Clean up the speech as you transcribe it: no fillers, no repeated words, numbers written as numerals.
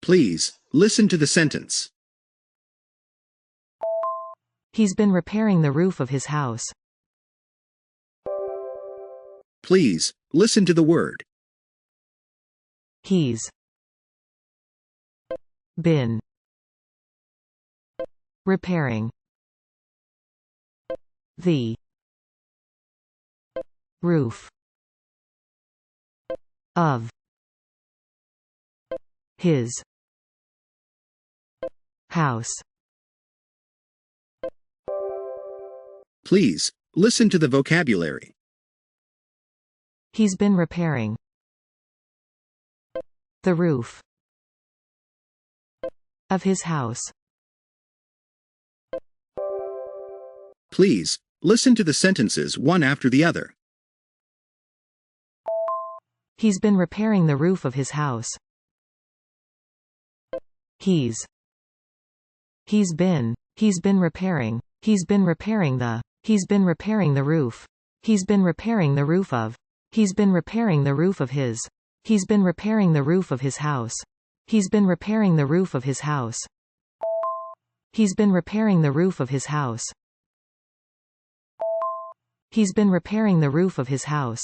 Please, listen to the sentence. He's been repairing the roof of his house. Please, listen to the word. He's been repairing the roof of his house. Please, listen to the vocabulary. He's been repairing the roof of his house. Please, listen to the sentences one after the other. He's been repairing the roof of his house. He's been repairing the roof. He's been repairing the roof of. He's been repairing the roof of his. He's been repairing the roof of his house. He's been repairing the roof of his house. He's been repairing the roof of his house. He's been repairing the roof of his house.